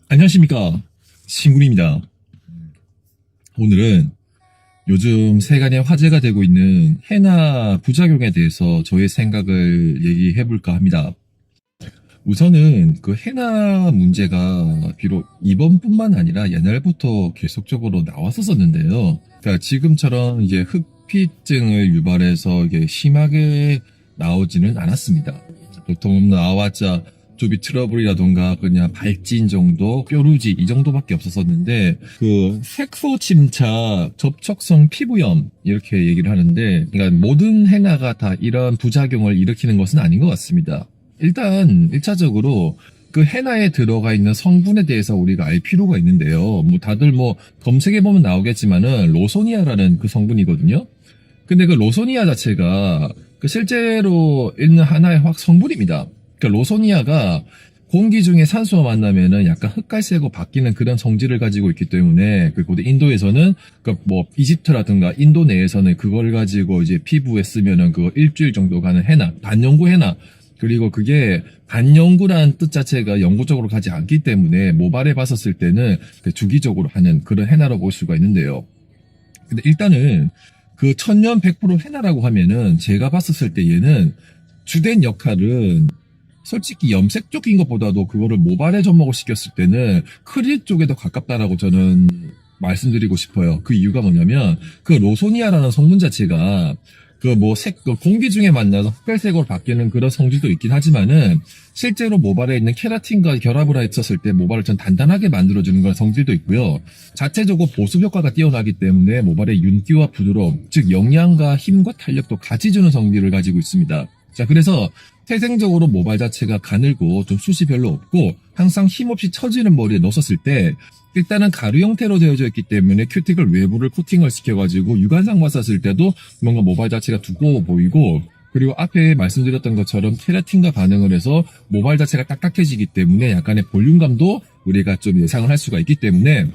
안녕하십니까. 신군입니다. 오늘은 요즘 세간에 화제가 되고 있는 해나 부작용에 대해서 저의 생각을 얘기해 볼까 합니다. 우선은 그 해나 문제가 비록 이번뿐만 아니라 옛날부터 계속적으로 나왔었는데요. 그러니까 지금처럼 이제 흑피증을 유발해서 이게 심하게 나오지는 않았습니다. 보통 나왔자 조비 트러블이라던가 그냥 발진 정도, 뾰루지 이 정도밖에 없었었는데 그 색소 침착, 접촉성 피부염 이렇게 얘기를 하는데 그러니까 모든 해나가 다 이런 부작용을 일으키는 것은 아닌 것 같습니다. 일단 1차적으로 그 해나에 들어가 있는 성분에 대해서 우리가 알 필요가 있는데요. 뭐 다들 뭐 검색해 보면 나오겠지만은 로소니아라는 그 성분이거든요. 근데 그 로소니아 자체가 그 실제로 있는 하나의 화학 성분입니다. 그러니까 로소니아가 공기 중에 산소와 만나면은 약간 흑갈색으로 바뀌는 그런 성질을 가지고 있기 때문에 그리고 인도에서는 그 뭐 이집트라든가 인도 내에서는 그걸 가지고 이제 피부에 쓰면은 그거 일주일 정도 가는 해나, 반영구 해나 그리고 그게 반영구라는 뜻 자체가 영구적으로 가지 않기 때문에 모발에 봤었을 때는 주기적으로 하는 그런 해나로 볼 수가 있는데요. 근데 일단은 그 천년 100% 해나라고 하면은 제가 봤었을 때 얘는 주된 역할은 솔직히 염색 쪽인 것보다도 그거를 모발에 접목을 시켰을 때는 크릴 쪽에 더 가깝다라고 저는 말씀드리고 싶어요. 그 이유가 뭐냐면 그 로소니아라는 성분 자체가 그 뭐 그 공기 중에 만나서 흑갈색으로 바뀌는 그런 성질도 있긴 하지만은 실제로 모발에 있는 케라틴과 결합을 했었을 때 모발을 전 단단하게 만들어주는 그런 성질도 있고요. 자체적으로 보습 효과가 뛰어나기 때문에 모발의 윤기와 부드러움, 즉 영양과 힘과 탄력도 같이 주는 성질을 가지고 있습니다. 자, 그래서 태생적으로 모발 자체가 가늘고 좀 숱이 별로 없고 항상 힘없이 처지는 머리에 넣었을 때 일단은 가루 형태로 되어져 있기 때문에 큐티클 외부를 코팅을 시켜가지고 육안상 봤었을 때도 뭔가 모발 자체가 두꺼워 보이고 그리고 앞에 말씀드렸던 것처럼 케라틴과 반응을 해서 모발 자체가 딱딱해지기 때문에 약간의 볼륨감도 우리가 좀 예상을 할 수가 있기 때문에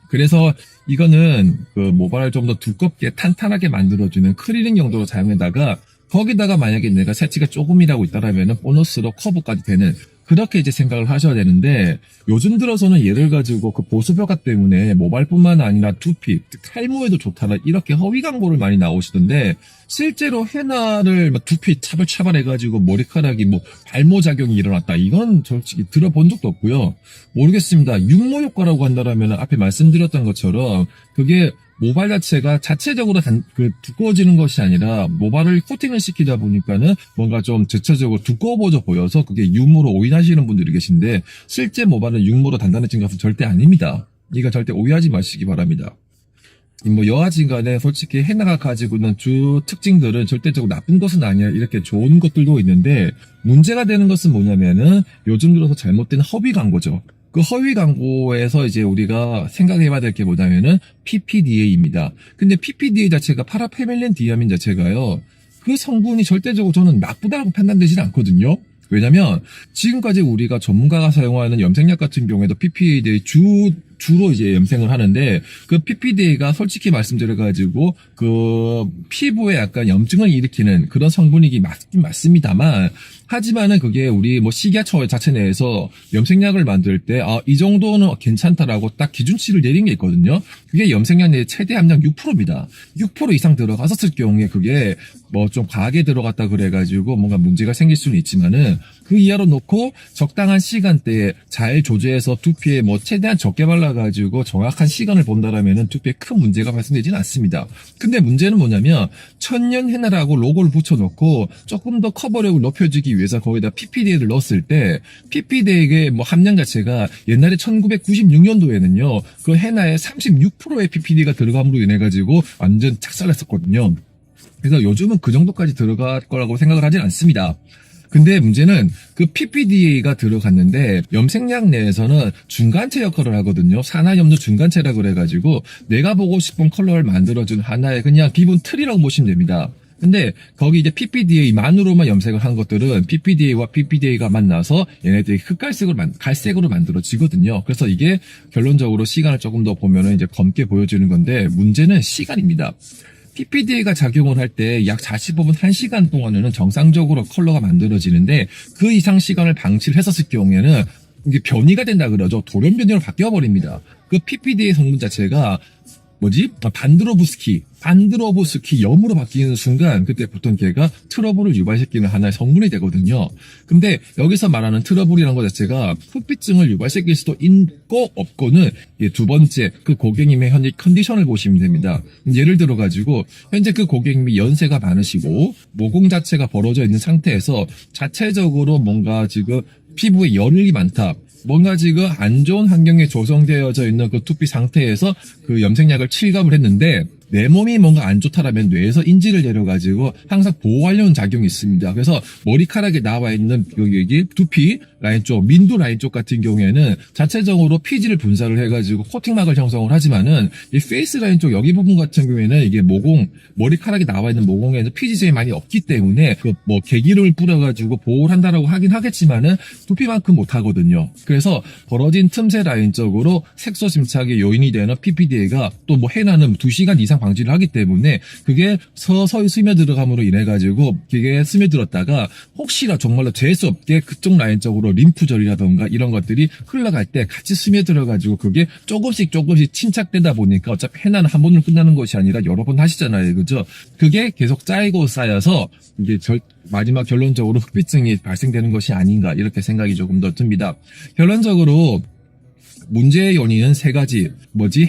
그래서 이거는 그 모발을 좀 더 두껍게 탄탄하게 만들어주는 크리링 용도로 사용에다가 거기다가 만약에 내가 새치가 조금이라고 있다라면은 보너스로 커브까지 되는 그렇게 이제 생각을 하셔야 되는데 요즘 들어서는 얘를 가지고 그 보습 효과 때문에 모발뿐만 아니라 두피, 탈모에도 좋다라 이렇게 허위 광고를 많이 나오시던데 실제로 해나를 막 두피 차벌차벌 해가지고 머리카락이 뭐 발모작용이 일어났다 이건 솔직히 들어본 적도 없고요. 모르겠습니다. 육모 효과라고 한다라면 앞에 말씀드렸던 것처럼 그게 모발 자체가 자체적으로 두꺼워지는 것이 아니라 모발을 코팅을 시키다 보니까는 뭔가 좀 전체적으로 두꺼워져 보여서 그게 육모로 오인하시는 분들이 계신데 실제 모발은 육모로 단단해진 것은 절대 아닙니다. 이거 절대 오해하지 마시기 바랍니다. 뭐 여하진 간에 솔직히 해나가 가지고 있는 주 특징들은 절대적으로 나쁜 것은 아니야 이렇게 좋은 것들도 있는데 문제가 되는 것은 뭐냐면은 요즘 들어서 잘못된 허위 광고죠. 그 허위 광고에서 이제 우리가 생각해봐야 될 게 뭐냐면은 PPDA입니다. 근데 PPDA 자체가 파라페밀렌 디아민 자체가요. 그 성분이 절대적으로 저는 나쁘다고 판단되지는 않거든요. 왜냐면 지금까지 우리가 전문가가 사용하는 염색약 같은 경우에도 PPDA 주로 이제 염색을 하는데 그 PPDA가 솔직히 말씀드려가지고 그 피부에 약간 염증을 일으키는 그런 성분이긴 맞습니다만 하지만은 그게 우리 뭐 식약처 자체 내에서 염색약을 만들 때 이 정도는 괜찮다라고 딱 기준치를 내린 게 있거든요. 그게 염색약 내 최대 함량 6%입니다. 6% 이상 들어갔었을 경우에 그게 뭐 좀 과하게 들어갔다 그래가지고 뭔가 문제가 생길 수는 있지만은 그 이하로 놓고 적당한 시간대에 잘 조제해서 두피에 뭐 최대한 적게 발라가지고 정확한 시간을 본다라면은 두피에 큰 문제가 발생되지는 않습니다. 근데 문제는 뭐냐면 천년 해나라고 로고를 붙여놓고 조금 더 커버력을 높여주기 위해서 거기다 PPDA를 넣었을 때 PPDA의 뭐 함량 자체가 옛날에 1996년도에는요 그 해나의 36%의 PPDA가 들어감으로 인해가지고 완전 착살했었거든요. 그래서 요즘은 그 정도까지 들어갈 거라고 생각을 하진 않습니다. 근데 문제는 그 PPDA가 들어갔는데 염색약 내에서는 중간체 역할을 하거든요. 산화염료 중간체라 그래가지고 내가 보고 싶은 컬러를 만들어준 하나의 그냥 기본 틀이라고 보시면 됩니다. 근데 거기 이제 PPDA만으로만 염색을 한 것들은 PPDA와 PPDA가 만나서 얘네들이 갈색으로 만들어지거든요. 그래서 이게 결론적으로 시간을 조금 더 보면은 이제 검게 보여지는 건데 문제는 시간입니다. PPDA가 작용을 할 때 약 45분 1시간 동안에는 정상적으로 컬러가 만들어지는데 그 이상 시간을 방치를 했었을 경우에는 이게 변이가 된다 그러죠. 돌연 변이로 바뀌어 버립니다. 그 PPD의 성분 자체가 반드로브스키 염으로 바뀌는 순간 그때부터 걔가 트러블을 유발시키는 하나의 성분이 되거든요. 근데 여기서 말하는 트러블이라는 것 자체가 흑비증을 유발시킬 수도 있고 없고는 두 번째 그 고객님의 현재 컨디션을 보시면 됩니다. 예를 들어 가지고 현재 그 고객님이 연세가 많으시고 모공 자체가 벌어져 있는 상태에서 자체적으로 뭔가 지금 피부에 열이 많다. 뭔가 지금 안 좋은 환경에 조성되어져 있는 그 두피 상태에서 그 염색약을 칠갑을 했는데 내 몸이 뭔가 안 좋다라면 뇌에서 인지를 내려가지고 항상 보호하려는 작용이 있습니다. 그래서 머리카락에 나와 있는 여기 두피 라인 쪽, 민두 라인 쪽 같은 경우에는 자체적으로 피지를 분사를 해가지고 코팅막을 형성을 하지만은 이 페이스 라인 쪽 여기 부분 같은 경우에는 이게 머리카락이 나와 있는 모공에는 피지점이 많이 없기 때문에 그 개기름을 뿌려가지고 보호를 한다라고 하긴 하겠지만은 두피만큼 못 하거든요. 그래서 벌어진 틈새 라인 쪽으로 색소 침착의 요인이 되는 PPDA가 또 해나는 2시간 이상 방지를 하기 때문에 그게 서서히 스며들어감으로 인해 가지고 그게 스며들었다가 혹시나 정말로 재수 없게 그쪽 라인 쪽으로 림프절이라던가 이런 것들이 흘러갈 때 같이 스며들어 가지고 그게 조금씩 침착되다 보니까 어차피 해나는 한 번으로 끝나는 것이 아니라 여러 번 하시잖아요. 그죠? 그게 계속 쌓여서 이게 마지막 결론적으로 흑비증이 발생되는 것이 아닌가 이렇게 생각이 조금 더 듭니다. 결론적으로 문제의 요인은 3가지.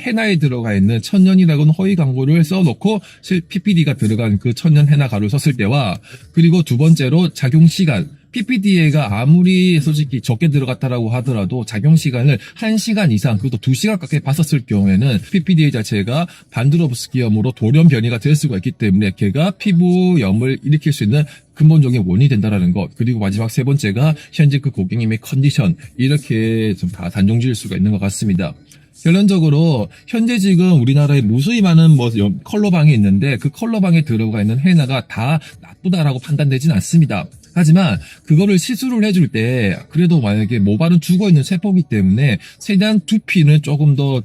해나에 들어가 있는 천년이라고는 허위 광고를 써놓고 PPD가 들어간 그 천년 해나 가루를 썼을 때와 그리고 두 번째로 작용 시간. PPDA가 아무리 솔직히 적게 들어갔다라고 하더라도 작용 시간을 1시간 이상, 그것도 2시간 가까이 봤었을 경우에는 PPDA 자체가 반드로브스키염으로 돌연 변이가 될 수가 있기 때문에 걔가 피부염을 일으킬 수 있는 근본적인 원인이 된다라는 것. 그리고 마지막 3번째가 현재 그 고객님의 컨디션. 이렇게 좀 다 단정 지을 수가 있는 것 같습니다. 결론적으로 현재 지금 우리나라에 무수히 많은 컬러방이 있는데 그 컬러방에 들어가 있는 헤나가 다 나쁘다라고 판단되진 않습니다. 하지만 그거를 시술을 해줄 때 그래도 만약에 모발은 죽어있는 세포이기 때문에 최대한 두피는 조금 더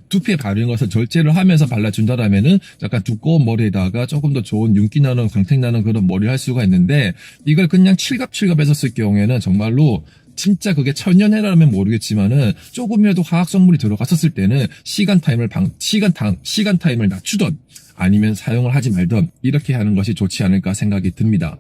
두피에 바르는 것을 절제를 하면서 발라준다라면은 약간 두꺼운 머리에다가 조금 더 좋은 윤기 나는 광택 나는 그런 머리를 할 수가 있는데 이걸 그냥 칠갑 했었을 경우에는 정말로 진짜 그게 천연해라면 모르겠지만은 조금이라도 화학 성분이 들어갔었을 때는 시간 타임을 낮추던 아니면 사용을 하지 말던 이렇게 하는 것이 좋지 않을까 생각이 듭니다.